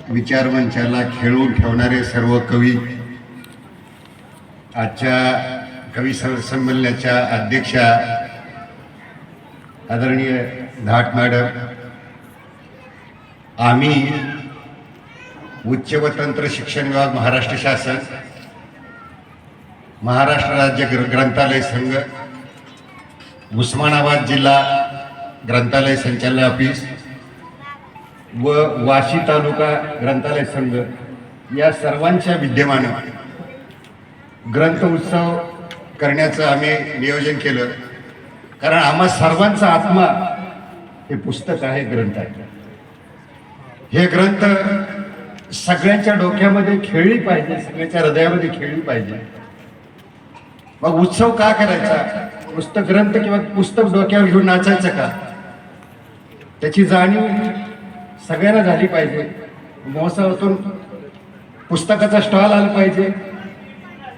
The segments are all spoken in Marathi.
विचारमंचाला खेळून ठेवणारे सर्व कवी, आजच्या कवी संमेलनाच्या अध्यक्षा आदरणीय धाट मॅडम, आम्ही उच्च व तंत्र शिक्षण विभाग, महाराष्ट्र शासन, महाराष्ट्र राज्य ग्रंथालय संघ, उस्मानाबाद जिल्हा ग्रंथालय संचालय ऑफिस व वाशी तालुका ग्रंथालय संघ या सर्वांच्या विद्यमानं ग्रंथ उत्सव करण्याचं आम्ही नियोजन केलं. कारण आम्हा सर्वांचा आत्मा हे पुस्तक आहे, ग्रंथ आहे. हे ग्रंथ सगळ्यांच्या डोक्यामध्ये खेळली पाहिजे, सगळ्यांच्या हृदयामध्ये खेळली पाहिजे. मग उत्सव का करायचा? पुस्तक ग्रंथ किंवा पुस्तक डोक्यावर घेऊन नाचायचं का? त्याची जाणीव सगळ्यांना झाली पाहिजे. महोत्सवातून पुस्तकाचा स्टॉल आला पाहिजे,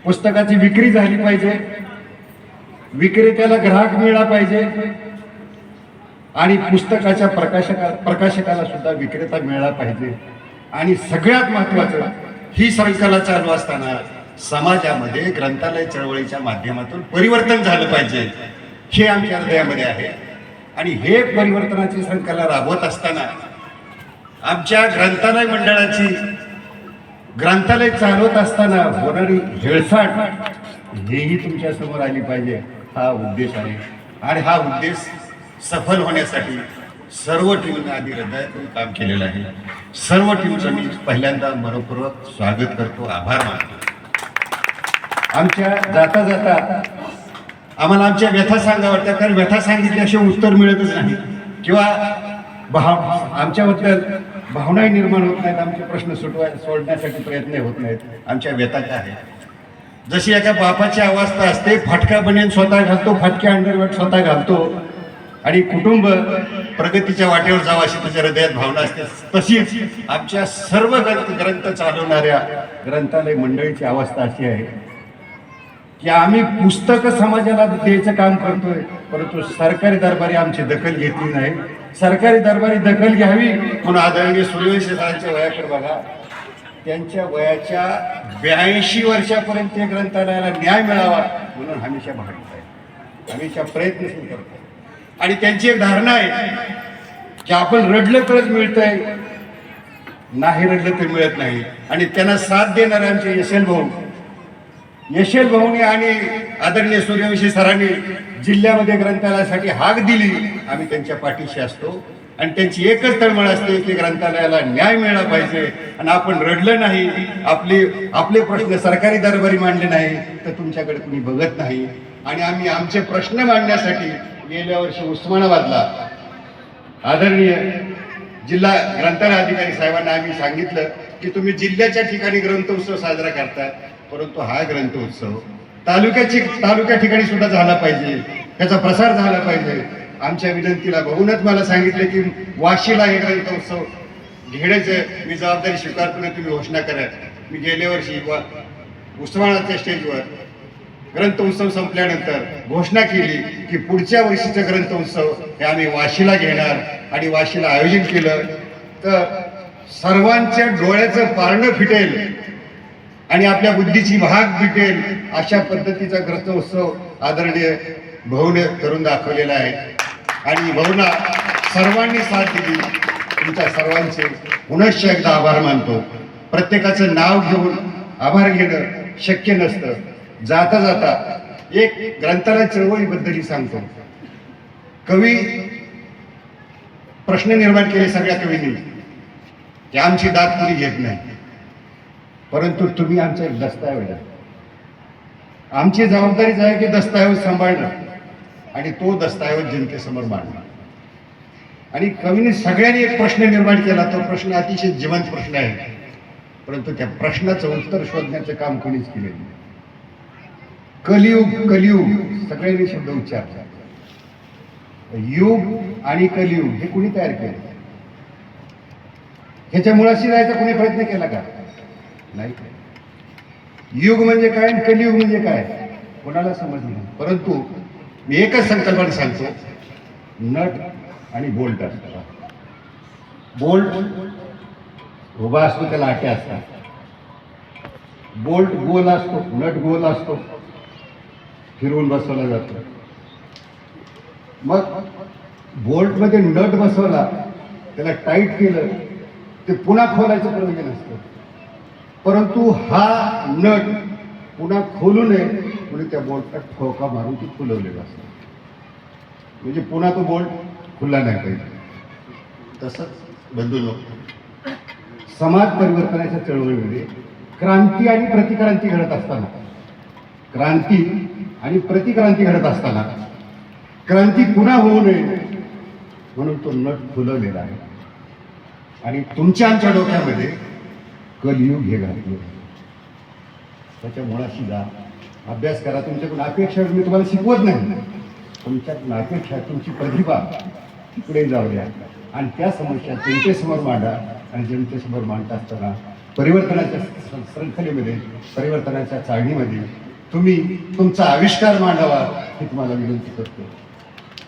पुस्तकाची विक्री झाली पाहिजे, विक्रेत्याला ग्राहक मिळाला पाहिजे आणि पुस्तकाच्या प्रकाशकाला सुद्धा विक्रेता मिळाला पाहिजे. आणि सगळ्यात महत्त्वाचं, ही संकल्पना चालू असताना समाजामध्ये ग्रंथालय चळवळीच्या माध्यमातून परिवर्तन झालं पाहिजे, हे आमच्या हृदयामध्ये आहे. आणि हे परिवर्तनाची संकल्पना राबवत असताना आमच्या ग्रंथालय मंडळाची, ग्रंथालय चालवत असताना होणारी हेळसाट हेही तुमच्या समोर आली पाहिजे, हा उद्देश आहे. आणि हा उद्देश सफल होण्यासाठी सर्व टीमने आधी हृदयातून काम केलेलं आहे. सर्व टीमचं मी पहिल्यांदा मनपूर्वक स्वागत करतो, आभार मानतो. आमच्या जाता जाता आम्हाला आमच्या व्यथा सांगा वाटतात, कारण व्यथा सांगितल्याशिवाय उत्तर मिळतच नाही किंवा आमच्याबद्दल भावनाही निर्माण होत नाहीत, आमचे प्रश्न सोडण्यासाठी प्रयत्न होत नाहीत. आमच्या व्यथा काय आहेत? जशी एका बापाची अवस्था असते, फाटका बनियन स्वतः घालतो, फाटक्या अंडरवेट स्वतः घालतो आणि कुटुंब प्रगतीच्या वाटेवर जावं अशी त्याच्या हृदयात भावना असते, तशीच आमच्या सर्व ग्रंथ चालवणाऱ्या ग्रंथालय मंडळीची अवस्था अशी आहे की आम्ही पुस्तक समाजाला द्यायचं काम करतोय, परंतु सरकारी दरबारी आमची दखल घेतली नाही. सरकारी दरबारी दखल घ्यावी म्हणून आदरणीय सूर्यवंशी सरांच्या वयाकडे बघा, त्यांच्या वयाच्या 82 वर्षापर्यंत ते ग्रंथालयाला न्याय मिळावा म्हणून हमेशा भागत आहे, हमेशा प्रयत्नशील करतो. आणि त्यांची एक धारणा आहे की आपण रडलं तरच मिळतंय, नाही रडलं तर मिळत नाही. आणि त्यांना साथ देणारे आमचे यशेल भाऊनी आणि आदरणीय सूर्यवंशी सरांनी जिल्ह्यामध्ये ग्रंथालयासाठी हाक दिली, आम्ही त्यांच्या पाठीशी असतो. आणि त्यांची एकच तळमळ असते की ग्रंथालयाला न्याय मिळाला पाहिजे. आणि आपण रडलं नाही, आपले प्रश्न सरकारी दरबारी मांडले नाही तर तुमच्याकडे कुणी बघत नाही. आणि आम्ही आमचे प्रश्न मांडण्यासाठी गेल्या वर्षी उस्मानाबादला आदरणीय जिल्हा ग्रंथालय अधिकारी साहेबांना आम्ही सांगितलं की तुम्ही जिल्ह्याच्या ठिकाणी ग्रंथोत्सव साजरा करता, परंतु हा ग्रंथोत्सव तालुक्या ठिकाणी सुद्धा झाला पाहिजे, त्याचा प्रसार झाला पाहिजे. आमच्या विनंतीला बघूनच मला सांगितलं की वाशीला हे ग्रंथोत्सव घेण्याचं मी जबाबदारी स्वीकारतो, तुम्ही घोषणा करा. मी गेल्या वर्षी उस्मानाच्या स्टेजवर ग्रंथोत्सव संपल्यानंतर घोषणा केली की पुढच्या वर्षीचं ग्रंथोत्सव हे आम्ही वाशीला घेणार. आणि वाशीला आयोजन केलं तर सर्वांच्या डोळ्याचं पारणं फिटेल आणि आपल्या बुद्धीची भाग फिटेल अशा पद्धतीचा ग्रंथोत्सव आदरणीय भाऊने करून दाखवलेला आहे. आणि भाऊना सर्वांनी साथ दिली, तुमच्या सर्वांचे पुनश्च एकदा आभार मानतो. प्रत्येकाचं नाव घेऊन आभार घेणं शक्य नसतं. जाता जाता एक ग्रंथालय चळवळीबद्दलही सांगतो. कवी प्रश्न निर्माण केले सगळ्या कवींनी की आमची दाद कुणी घेत नाही, परंतु तुम्ही आमचा एक दस्तऐवज आहे. आमची जबाबदारीच आहे की दस्तऐवज सांभाळणं आणि तो दस्तऐवज जनतेसमोर मांडणं. आणि कवीने सगळ्यांनी एक प्रश्न निर्माण केला, तो प्रश्न अतिशय जिवंत प्रश्न आहे, परंतु त्या प्रश्नाचं उत्तर शोधण्याचं काम कोणीच केले नाही. कलियुग सगळ्यांनी शब्द उच्चारला. युग आणि कलियुग हे कुणी तयार केलं? ह्याच्या मुळाशी जायचा कोणी प्रयत्न केला का? नाही. युग म्हणजे काय आणि कलियुग म्हणजे काय कोणाला समजलं नाही. परंतु मी एकच संकल्पना सांगतो, नट आणि बोल्ट असतात. बोल्ट उभा असतो त्याला आटे असतात, बोल्ट गोल असतो, नट गोल असतो, फिरवून बसवला जातो. मग बोल्टमध्ये नट बसवला, त्याला टाईट केलं, ते पुन्हा खोलायचं प्रयोजन असतं. परंतु हा नट पुन्हा खोलू नये म्हणून त्या बोल्टला ठोका मारून ती खुलवलेलं असतं, म्हणजे पुन्हा तो बोल्ट खुलला नाही पाहिजे. तसंच बंधूंनो, समाज परिवर्तनाच्या चळवळीमध्ये क्रांती आणि प्रतिक्रांती घडत असताना, क्रांती आणि प्रतिक्रांती घडत असताना क्रांती पुन्हा होऊ नये म्हणून तो नट खुलवलेला आहे. आणि तुमच्या आमच्या डोक्यामध्ये कलियुग हे घातलं, त्याच्या मुळाशी जा, अभ्यास करा. तुमच्याकडून अपेक्षा मी तुम्हाला शिकवत नाही, तुमच्याकडून अपेक्षा तुमची प्रतिभा तिकडे जाऊ द्या आणि त्या समस्या जनतेसमोर मांडा. आणि जनतेसमोर मांडता असताना परिवर्तनाच्या शृंखलेमध्ये, परिवर्तनाच्या चाळणीमध्ये तुम्ही तुमचा आविष्कार मांडावा ही तुम्हाला विनंती करतो.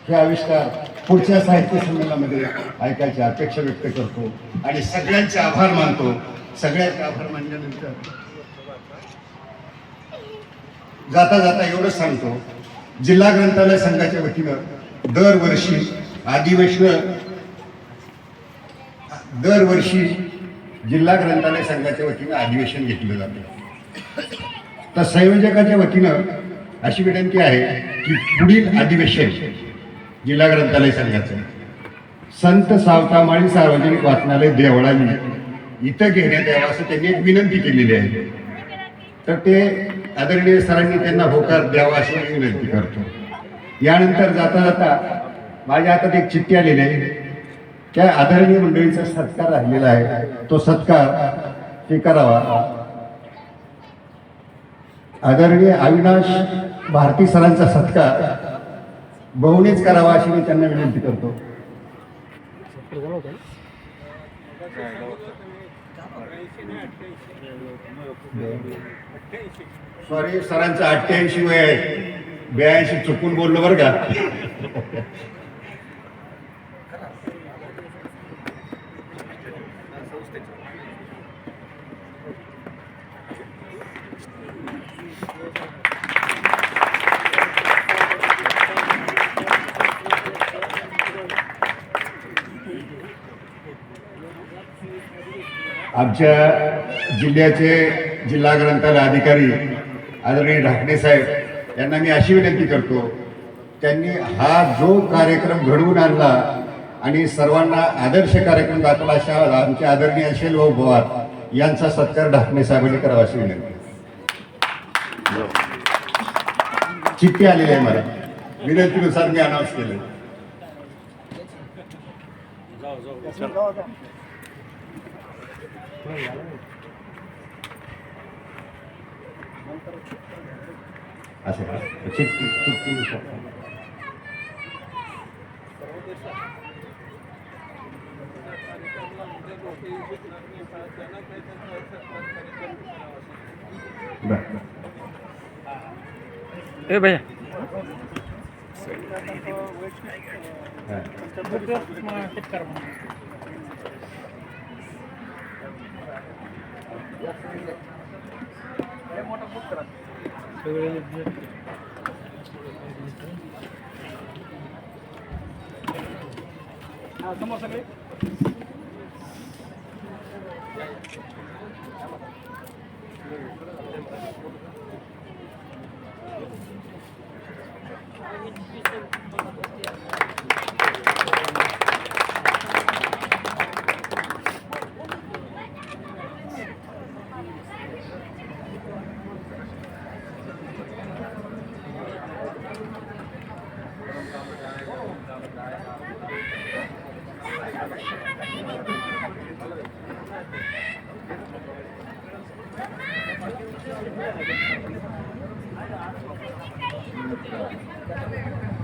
हे आविष्कार पुढच्या साहित्य संमेलनामध्ये ऐकायची अपेक्षा व्यक्त करतो आणि सगळ्यांचे आभार मानतो. सगळ्यांचे आभार मानल्यानंतर जाता जाता एवढंच सांगतो, जिल्हा ग्रंथालय संघाच्या वतीनं दरवर्षी जिल्हा ग्रंथालय संघाच्या वतीनं अधिवेशन घेतलं जातं. तर संयोजकाच्या वतीनं अशी विनंती आहे की पुढील अधिवेशन जिल्हा ग्रंथालय संघाचं संत सावतामाळी सार्वजनिक वाचनालय देवळाली इथं घेण्यात यावं असं त्यांनी एक विनंती केलेली आहे. तर ते आदरणीय सरांनी त्यांना होकार द्यावा अशी मी विनंती करतो. यानंतर जाता जाता माझ्या हातात एक चिठ्ठी आलेली आहे, त्या आदरणीय मंडळीचा सत्कार राहिलेला आहे, तो सत्कार स्वीकारावा. आदरणीय अविनाश भारती सरांचा सत्कार बहुनेच करावा अशी मी त्यांना विनंती करतो. सॉरी, सरांचं 88 वय आहे, 82 चुकून बोललो बरं का. आमच्या जिल्ह्याचे जिल्हा ग्रंथालय अधिकारी आदरणीय ढाकणे साहेब यांना मी अशी विनंती करतो, त्यांनी हा जो कार्यक्रम घडवून आणला आणि सर्वांना आदर्श कार्यक्रम दाखवला अशा आमचे आदरणीय अशेलभाऊ पवार यांचा सत्कार ढाकणे साहेबांनी करावा अशी विनंती. चिठ्ठी आलेली आहे मला, विनंतीनुसार मी अनाऊन्स केलं. असं चिठ्ठी ए भैया सगळे Thank you.